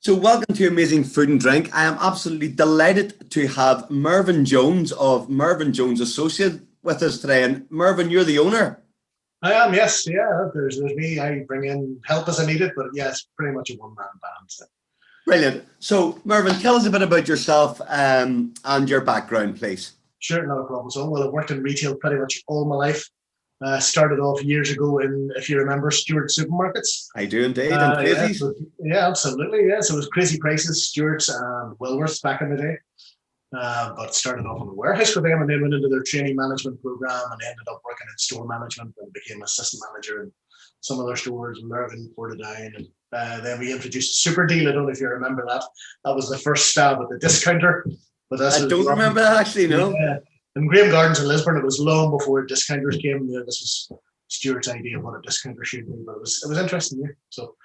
So, welcome to Amazing Food and Drink. I am absolutely delighted to have Mervyn Jones of Mervyn Jones Associate with us today. And Mervyn, you're the owner. I am, yes, yeah. There's me. I bring in help as I need it, but yeah, it's pretty much a one-man band. So. Brilliant. So, Mervyn, tell us a bit about yourself and your background, please. Sure, not a problem. So, well, I've worked in retail pretty much all my life. Started off years ago in, if you remember, Stewart supermarkets. I do indeed, and Crazy's. Yeah, absolutely. Yeah, so it was Crazy Prices, Stewart's, and Woolworths back in the day. But started off in the warehouse with them and then went into their training management program and ended up working in store management and became assistant manager in some of their stores in Mervyn, Portadown. And then we introduced Super Deal. I don't know if you remember that. That was the first stab at the discounter. But I don't remember that actually, no. In Graham Gardens in Lisburn, it was long before discounters came. Yeah, this was Stuart's idea of what a discounter should be, but it was interesting. Yeah. So,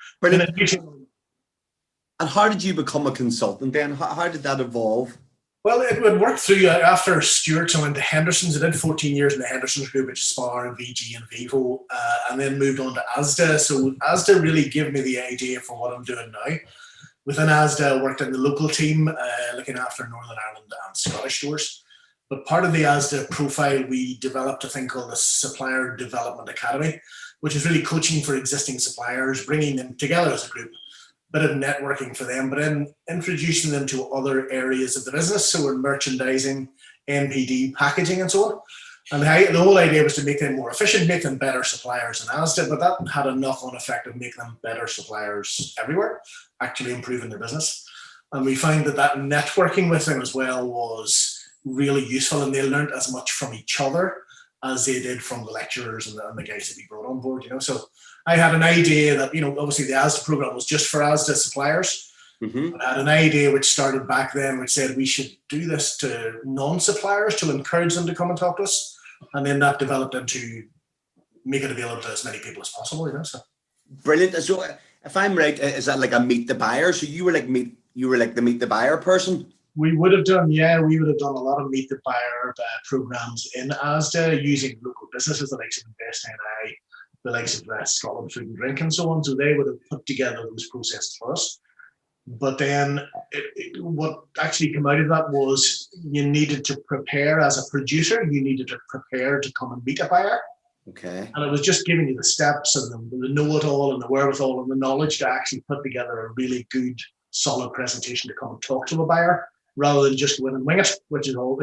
and how did you become a consultant then? How did that evolve? Well, it would work through after Stuart's. I went to Henderson's. I did 14 years in the Henderson Group, which is Spar and VG and Vivo, and then moved on to Asda. So Asda really gave me the idea for what I'm doing now. Within Asda, I worked in the local team, looking after Northern Ireland and Scottish stores. But part of the Asda profile, we developed a thing called the Supplier Development Academy, which is really coaching for existing suppliers, bringing them together as a group, bit of networking for them, but then introducing them to other areas of the business. So we're merchandising, NPD, packaging, and so on. And the whole idea was to make them more efficient, make them better suppliers in Asda, but that had a knock-on effect of making them better suppliers everywhere, actually improving their business. And we find that networking with them as well was really useful, and they learned as much from each other as they did from the lecturers and the guys that we brought on board, So I had an idea that, obviously the Asda program was just for Asda suppliers. Mm-hmm. I had an idea which started back then, which said we should do this to non-suppliers to encourage them to come and talk to us. And then that developed into make it available to as many people as possible, So. Brilliant. So if I'm right, is that like a meet the buyer? So you were like the meet the buyer person? We would have done a lot of meet the buyer programs in Asda using local businesses, the likes of Invest NI, the likes of Scotland Food and Drink and so on. So they would have put together those processes for us. But then what actually came out of that was you needed to prepare as a producer, you needed to prepare to come and meet a buyer. Okay. And it was just giving you the steps and the know-it-all and the wherewithal and the knowledge to actually put together a really good, solid presentation to come and talk to a buyer, rather than just go in and wing it, which is all,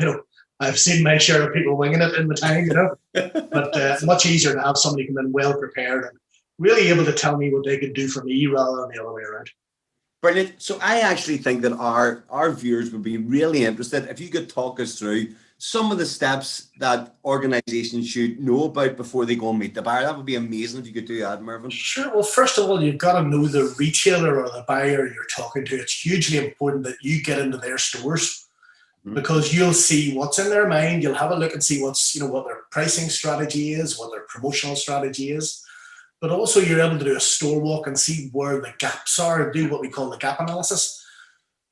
I've seen my share of people winging it in the time, but much easier to have somebody come in well prepared and really able to tell me what they could do for me rather than the other way around. Brilliant. So I actually think that our viewers would be really interested if you could talk us through some of the steps that organizations should know about before they go and meet the buyer. That would be amazing if you could do that, Mervyn. Sure. Well, first of all, you've got to know the retailer or the buyer you're talking to. It's hugely important that you get into their stores, because you'll see what's in their mind. You'll have a look and see what their pricing strategy is, what their promotional strategy is. But also you're able to do a store walk and see where the gaps are and do what we call the gap analysis.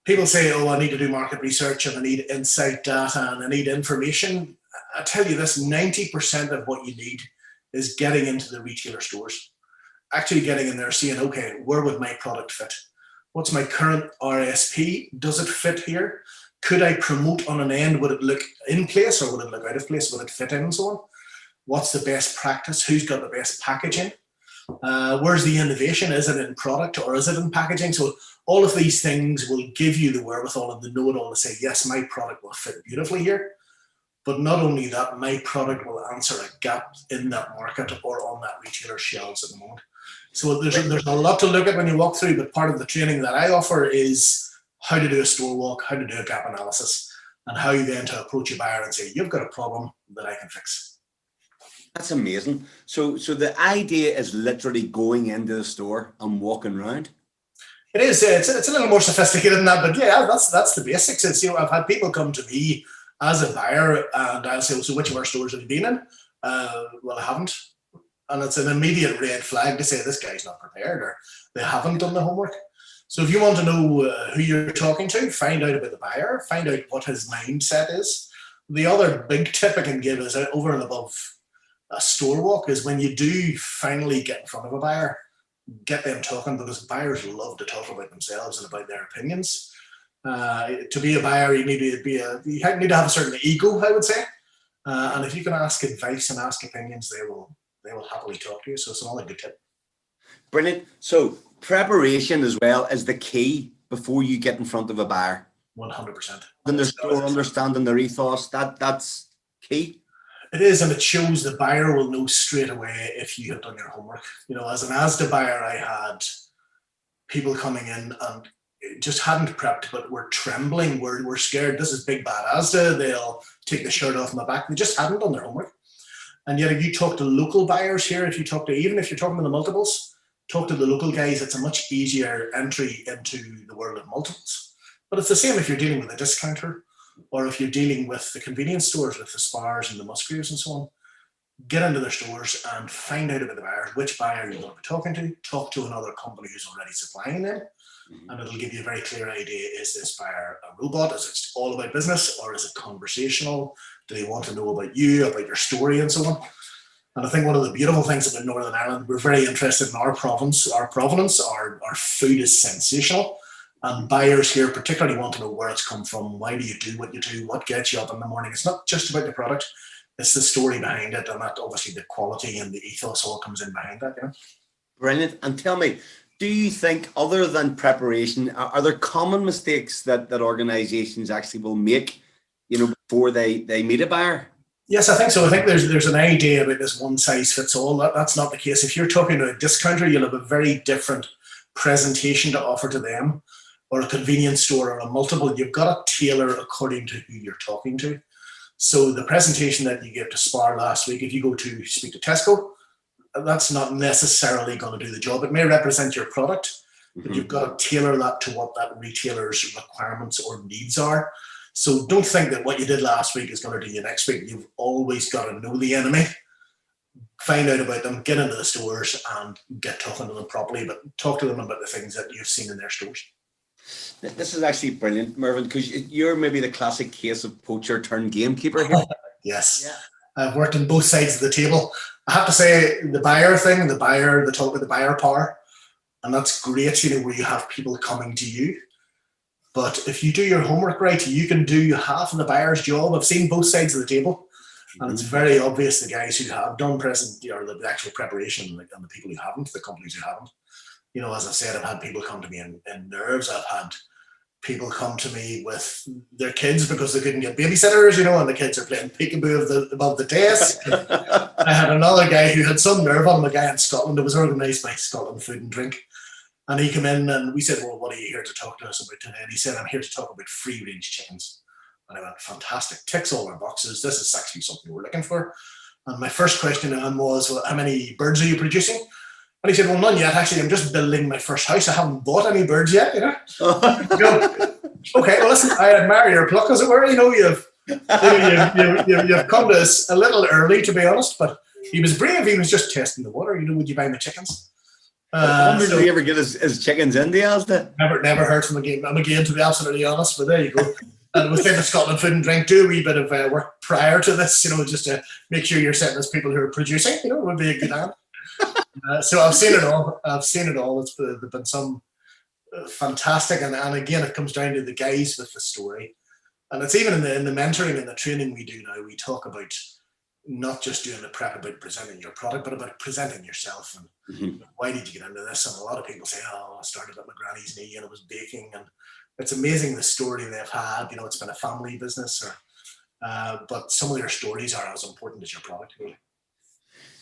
People say, I need to do market research and I need insight data and I need information. I tell you this, 90% of what you need is getting into the retailer stores. Actually getting in there, seeing, okay, where would my product fit? What's my current RSP? Does it fit here? Could I promote on an end? Would it look in place or would it look out of place? Would it fit in and so on? What's the best practice? Who's got the best packaging? Where's the innovation? Is it in product or is it in packaging? So all of these things will give you the wherewithal and the know-it-all to say, yes, my product will fit beautifully here. But not only that, my product will answer a gap in that market or on that retailer's shelves at the moment. So there's a lot to look at when you walk through, but part of the training that I offer is how to do a store walk, how to do a gap analysis, and how then to approach a buyer and say, you've got a problem that I can fix. That's amazing. So the idea is literally going into the store and walking around. It is. It's a little more sophisticated than that, but yeah, that's the basics. It's I've had people come to me as a buyer and I'll say, so which of our stores have you been in? Well, I haven't, and it's an immediate red flag to say this guy's not prepared or they haven't done the homework. So if you want to know who you're talking to, find out about the buyer, find out what his mindset is. The other big tip I can give is over and above a store walk is when you do finally get in front of a buyer, get them talking, because buyers love to talk about themselves and about their opinions. To be a buyer, you need to have a certain ego, I would say. And if you can ask advice and ask opinions, they will happily talk to you. So it's another good tip. Brilliant. So preparation as well is the key before you get in front of a buyer. 100%. Then there's understanding their ethos. That's key. It is, and it shows the buyer will know straight away if you have done your homework. As an Asda buyer, I had people coming in and just hadn't prepped, but were trembling. We're scared. This is big bad Asda. They'll take the shirt off my back. They just hadn't done their homework. And yet, if you talk to local buyers here, even if you're talking to the multiples, talk to the local guys. It's a much easier entry into the world of multiples. But it's the same if you're dealing with a discounter, or if you're dealing with the convenience stores, with the Spars and the Musgraves and so on. Get into their stores and find out about the buyer, which buyer you're going to be talking to. Talk to another company who's already supplying them, and it'll give you a very clear idea: is this buyer a robot? Is it all about business, or is it conversational? Do they want to know about you, about your story, and so on? And I think one of the beautiful things about Northern Ireland, we're very interested in our provenance. Our food is sensational. And buyers here particularly want to know where it's come from. Why do you do what you do? What gets you up in the morning? It's not just about the product. It's the story behind it. And that obviously the quality and the ethos all comes in behind that. Brilliant. And tell me, do you think, other than preparation, are there common mistakes that organizations actually will make, before they meet a buyer? Yes, I think so. I think there's an idea about this one size fits all. That's not the case. If you're talking to a discounter, you'll have a very different presentation to offer to them, or a convenience store or a multiple. You've got to tailor according to who you're talking to. So the presentation that you gave to Spar last week, if you go to speak to Tesco, that's not necessarily going to do the job. It may represent your product, but you've got to tailor that to what that retailer's requirements or needs are. So don't think that what you did last week is going to do you next week. You've always got to know the enemy, find out about them, get into the stores and get talking to them properly, but talk to them about the things that you've seen in their stores. This is actually brilliant, Mervyn, because you're maybe the classic case of poacher turned gamekeeper here. Yes. Yeah. I've worked on both sides of the table. I have to say, the buyer thing, the talk about the buyer power, and that's great, where you have people coming to you. But if you do your homework right, you can do half of the buyer's job. I've seen both sides of the table, and it's very obvious the guys who have done the actual preparation, and the people who haven't, the companies who haven't. As I said, I've had people come to me in nerves. I've had people come to me with their kids because they couldn't get babysitters, and the kids are playing peekaboo above the desk. I had another guy who had some nerve on him, a guy in Scotland. It was organised by Scotland Food and Drink. And he came in and we said, well, what are you here to talk to us about today? And he said, I'm here to talk about free-range chickens. And I went, fantastic, ticks all our boxes. This is actually something we're looking for. And my first question to him was, well, how many birds are you producing? And he said, well, none yet. Actually, I'm just building my first house. I haven't bought any birds yet, Okay, well, listen, I admire your pluck, as it were. You've come to us a little early, to be honest, but he was brave. He was just testing the water. Would you buy my chickens? Did he ever get his chickens in the Asda? Never heard from him again, to be absolutely honest, but there you go. And with the Scotland Food and Drink, do a wee bit of work prior to this, just to make sure you're setting as people who are producing, would be a good hand. So I've seen it all. It's been some fantastic, and again, it comes down to the guys with the story, and it's even in the mentoring and the training we do now. We talk about not just doing the prep about presenting your product, but about presenting yourself. And why did you get into this? And a lot of people say, "Oh, I started at my granny's knee and I was baking," and it's amazing the story they've had. It's been a family business, but some of their stories are as important as your product. Really.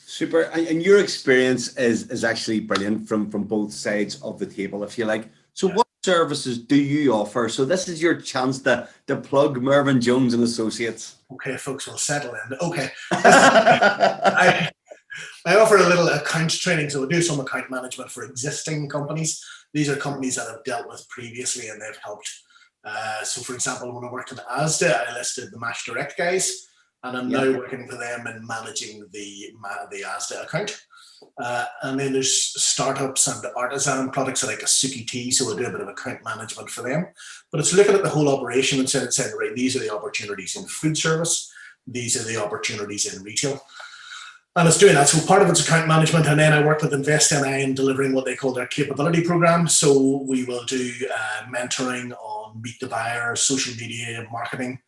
Super. And your experience is actually brilliant from both sides of the table, if you like. So what services do you offer? So this is your chance to plug Mervyn Jones and Associates. Okay, folks, we'll settle in. Okay. I offer a little account training. So we do some account management for existing companies. These are companies that I've dealt with previously and they've helped. So for example, when I worked in Asda, I listed the Match Direct guys. And I'm now working for them and managing the Asda account. And then there's startups and artisan products like a Suki tea, so we'll do a bit of account management for them. But it's looking at the whole operation and saying, right, these are the opportunities in food service, these are the opportunities in retail. And it's doing that. So part of it's account management, and then I work with InvestNI in delivering what they call their capability program. So we will do mentoring on meet the buyer, social media, marketing.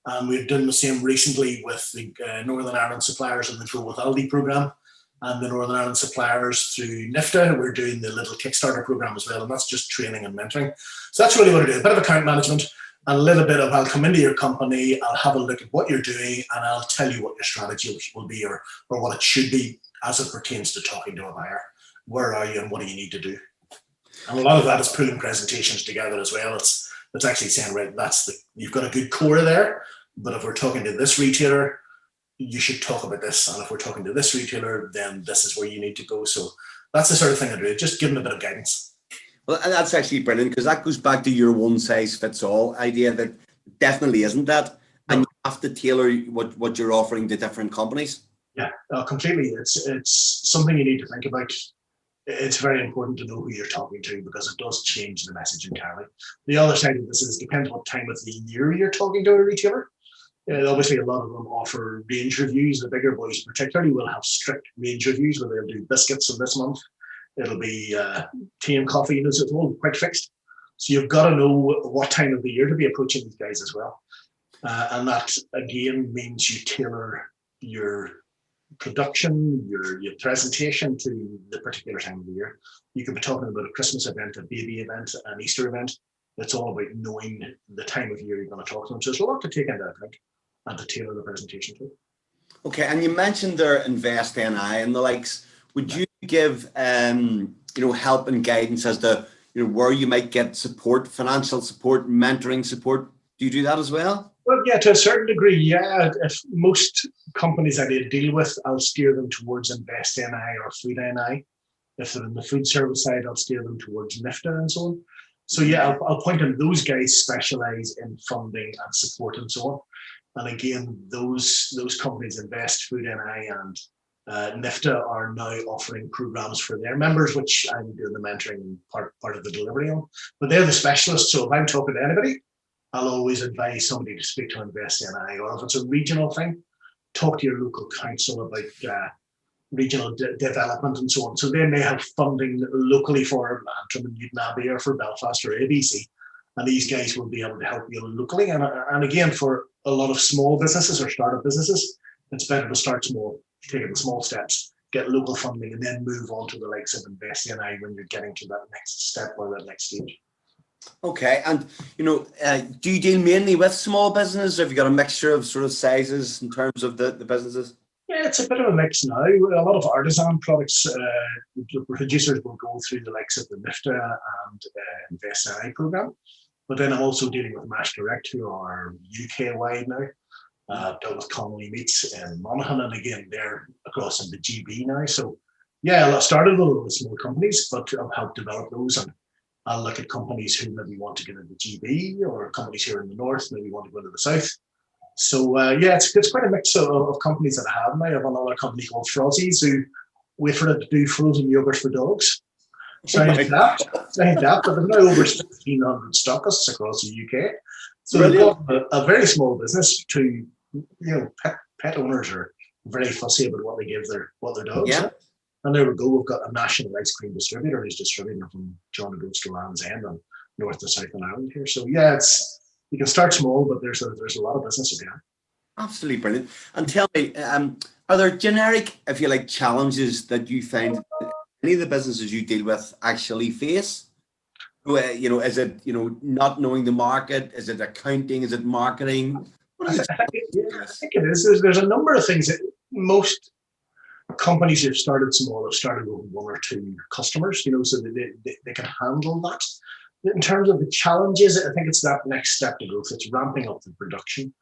And we've done the same recently with the Northern Ireland suppliers in the Grow with Aldi program, and the Northern Ireland suppliers through NIFTA. We're doing the little Kickstarter program as well, and that's just training and mentoring. So that's really what I do, a bit of account management, and a little bit of, I'll come into your company, I'll have a look at what you're doing, and I'll tell you what your strategy will be, or what it should be as it pertains to talking to a buyer. Where are you and what do you need to do? And a lot of that is pulling presentations together as well. It's actually saying, right, you've got a good core there, but if we're talking to this retailer, you should talk about this. And if we're talking to this retailer, then this is where you need to go. So that's the sort of thing I do, just give them a bit of guidance. Well, and that's actually brilliant, because that goes back to your one size fits all idea that definitely isn't that. And you have to tailor what you're offering to different companies. Yeah, completely. It's something you need to think about. It's very important to know who you're talking to, because it does change the message entirely. The other side of this is, depends what time of the year you're talking to a retailer. Obviously, a lot of them offer range reviews. The bigger boys particularly will have strict range reviews where they'll do biscuits in this month. It'll be tea and coffee. It's all quite fixed. So you've got to know what time of the year to be approaching these guys as well. And that, again, means you tailor your production, your presentation to the particular time of the year. You could be talking about a Christmas event, a baby event, an Easter event. It's all about knowing the time of year you're going to talk to them. So there's a lot to take into account and to tailor the presentation to. Okay, and you mentioned their InvestNI and the likes. Would you give help and guidance as to where you might get support, financial support, mentoring support? Do you do that as well? Well, yeah, to a certain degree, yeah. If most companies I deal with, I'll steer them towards InvestNI or FoodNI. If they're in the food service side, I'll steer them towards NIFTA and so on. So yeah, I'll point out those guys specialize in funding and support and so on. And again, those companies, Invest, FoodNI, and NIFTA, are now offering programs for their members, which I'm doing the mentoring and part of the delivery on. But they're the specialists. So if I'm talking to anybody, I'll always advise somebody to speak to InvestNI, or if it's a regional thing, talk to your local council about regional development and so on. So they may have funding locally for Antrim and Newtonabbey or for Belfast or ABC, and these guys will be able to help you locally. And again, for a lot of small businesses or startup businesses, it's better to start small, taking the small steps, get local funding, and then move on to the likes of InvestNI when you're getting to that next step or that next stage. Okay, and do you deal mainly with small business, or have you got a mixture of sort of sizes in terms of the businesses? Yeah, it's a bit of a mix now. A lot of artisan products, producers will go through the likes of the NIFTA and InvestNI program. But then I'm also dealing with Mash Direct, who are UK wide now. Dealt with Connolly Meats in Monaghan, and again, they're across in the GB now. So yeah, I started with a lot of small companies, but I've helped develop those, and I'll look at companies who maybe want to get into GB, or companies here in the north maybe want to go to the south. So yeah, it's quite a mix of companies that I have now. I have another company called Frozzies, who wait for it to do frozen yogurt for dogs. Sounds daft, but there's now over 1,600 stockists across the UK. So they've got a very small business. To pet owners are very fussy about what they give their dogs. Yeah. And there we go. We've got a national ice cream distributor who's distributing from John O'Groats to Land's End and north to south in Ireland here. So yeah, you can start small, but there's a lot of business again. Absolutely brilliant. And tell me, are there generic, if you like, challenges that you find any of the businesses you deal with actually face? Is it not knowing the market? Is it accounting? Is it marketing? I think it is. There's a number of things that most companies who've started small have started with one or two customers, so that they can handle that. In terms of the challenges, I think it's that next step to growth. It's ramping up the production.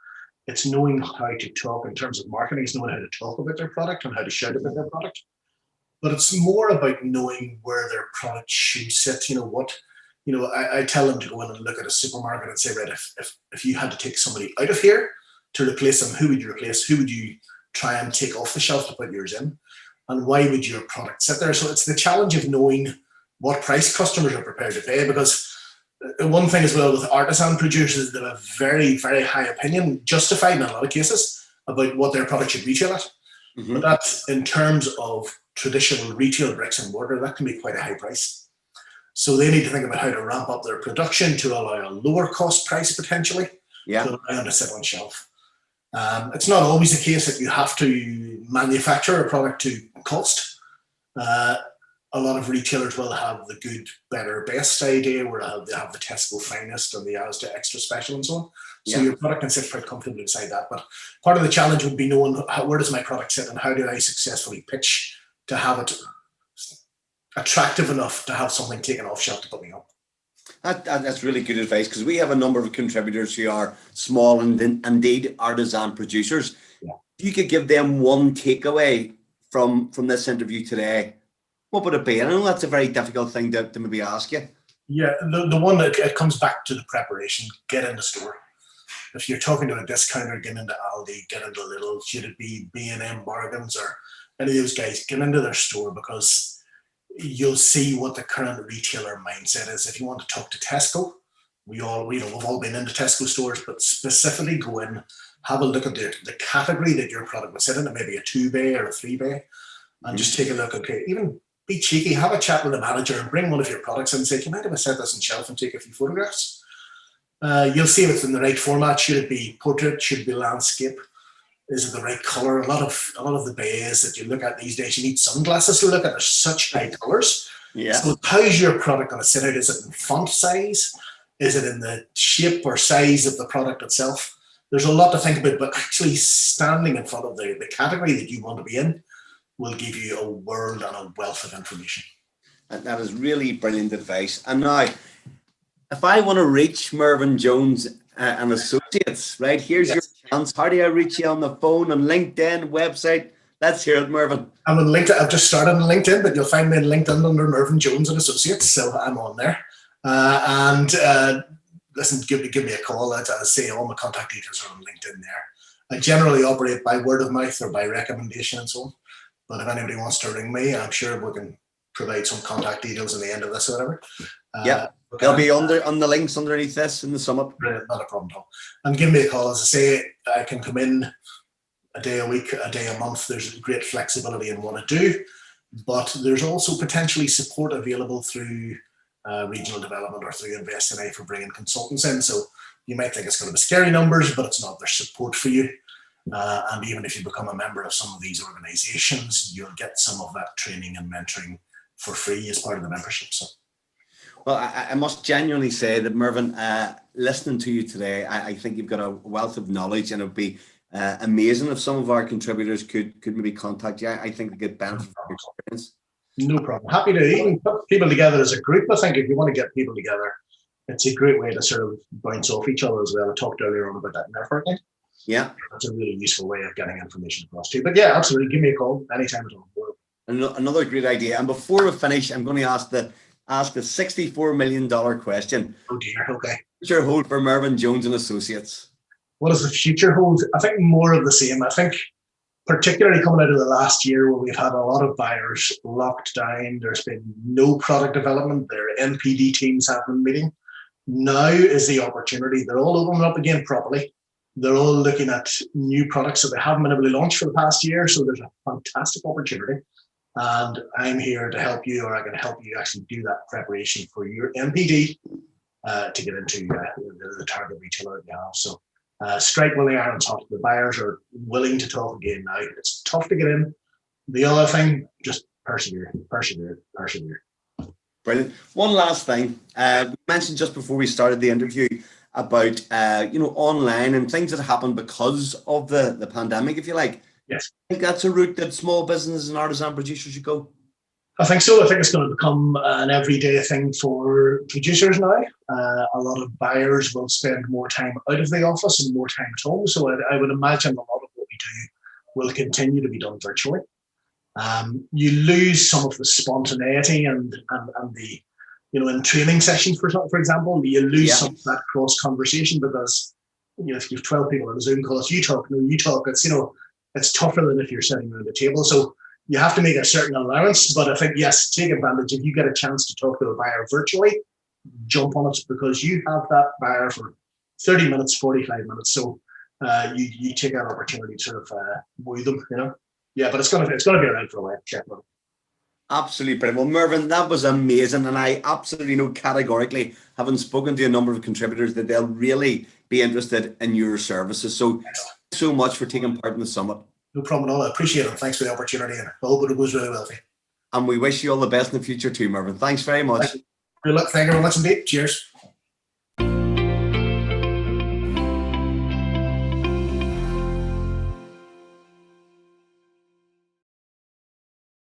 It's knowing how to talk in terms of marketing. It's knowing how to talk about their product and how to shout about their product. But it's more about knowing where their product should sit. I tell them to go in and look at a supermarket and say, right, if you had to take somebody out of here to replace them, who would you replace? Who would you try and take off the shelf to put yours in? And why would your product sit there? So it's the challenge of knowing what price customers are prepared to pay, because one thing as well with artisan producers, they have a very, very high opinion, justified in a lot of cases, about what their product should retail at. But that's in terms of traditional retail bricks and mortar, that can be quite a high price. So they need to think about how to ramp up their production to allow a lower cost price potentially to allow them to sit on shelf. It's not always the case that you have to manufacture a product to cost. A lot of retailers will have the good, better, best idea where they have the Tesco Finest and the Asda Extra Special and so on. So your product can sit quite comfortably inside that. But part of the challenge would be knowing where does my product sit and how do I successfully pitch to have it attractive enough to have something taken off shelf to put me up. That's really good advice, because we have a number of contributors who are small and indeed artisan producers. Yeah. If you could give them one takeaway from this interview today, what would it be? I know that's a very difficult thing to maybe ask you. Yeah, the one that it comes back to the preparation. Get in the store. If you're talking to a discounter, get into Aldi, get into Lidl, should it be B&M Bargains or any of those guys, get into their store, because you'll see what the current retailer mindset is. If you want to talk to Tesco, we've all been into Tesco stores, but specifically go in, have a look at the category that your product would sit in, maybe a 2-bay or a 3-bay, and just take a look. Okay, even be cheeky, have a chat with the manager and bring one of your products in and say, can I have set this on shelf and take a few photographs? You'll see if it's in the right format. Should it be portrait? Should it be landscape? Is it the right color? A lot of the bays that you look at these days, you need sunglasses to look at. There's such high colors. Yeah. So how's your product going to sit out? Is it in font size? Is it in the shape or size of the product itself? There's a lot to think about, but actually standing in front of the category that you want to be in will give you a world and a wealth of information. And that is really brilliant advice. And now, if I want to reach Mervyn Jones and Associates, right, here's your chance. How do I reach you on the phone, on LinkedIn, website? Let's hear it, Mervyn. I'm on LinkedIn. I've just started on LinkedIn, but you'll find me on LinkedIn under Mervyn Jones and Associates, so I'm on there. Listen, give me a call. As I say, all my contact details are on LinkedIn there. I generally operate by word of mouth or by recommendation and so on. But if anybody wants to ring me, I'm sure we can provide some contact details at the end of this or whatever. They'll be on the links underneath this in the sum up. Not a problem at all. And give me a call. As I say, I can come in a day a week, a day a month. There's great flexibility in what I do, but there's also potentially support available through regional development or through Invest NI for bringing consultants in. So you might think it's going to be scary numbers, but it's not. There's support for you. And even if you become a member of some of these organizations, you'll get some of that training and mentoring for free as part of the membership. So, well, I must genuinely say that, Mervyn, listening to you today, I think you've got a wealth of knowledge, and it would be amazing if some of our contributors could maybe contact you. I think they get benefit from your experience. No problem. Happy to even put people together as a group. I think if you want to get people together, it's a great way to sort of bounce off each other as well. I talked earlier on about that networking. Yeah, that's a really useful way of getting information across to you. But yeah, absolutely, give me a call anytime at all. Another great idea. And before we finish, I'm going to ask the $64 million question. Oh dear. Okay. Future hold for Mervyn Jones and Associates. What does the future hold? I think more of the same. I think particularly coming out of the last year where we've had a lot of buyers locked down, there's been no product development. Their NPD teams have been meeting. Now is the opportunity. They're all opening up again properly. They're all looking at new products that they haven't been able to launch for the past year. So there's a fantastic opportunity. And I'm here to help you, or I can help you actually do that preparation for your MPD to get into the target retailer that you have. So strike while the iron's hot. The buyers are willing to talk again now. It's tough to get in. The other thing, just persevere. Brilliant. One last thing. We mentioned just before we started the interview about online and things that happened because of the pandemic, if you like. Yes. I think that's a route that small businesses and artisan producers should go. I think so. I think it's going to become an everyday thing for producers now. A lot of buyers will spend more time out of the office and more time at home. So I would imagine a lot of what we do will continue to be done virtually. You lose some of the spontaneity and the, in training sessions, for example, you lose some of that cross conversation because, if you have 12 people on a Zoom call, if you talk, it's tougher than if you're sitting around the table. So you have to make a certain allowance, but I think, yes, take advantage. If you get a chance to talk to a buyer virtually, jump on it because you have that buyer for 30 minutes, 45 minutes. So you take that opportunity to sort of woo them, Yeah, but it's gonna be around for a while. Definitely. Absolutely brilliant. Well, Mervyn, that was amazing. And I absolutely know categorically, having spoken to a number of contributors, that they'll really be interested in your services. So, thanks so much for taking part in the summit. No problem at all. I appreciate it. Thanks for the opportunity, and I hope it goes really well for you. And we wish you all the best in the future too, Mervyn. Thanks very much. Good luck. Thank you very much indeed. Cheers.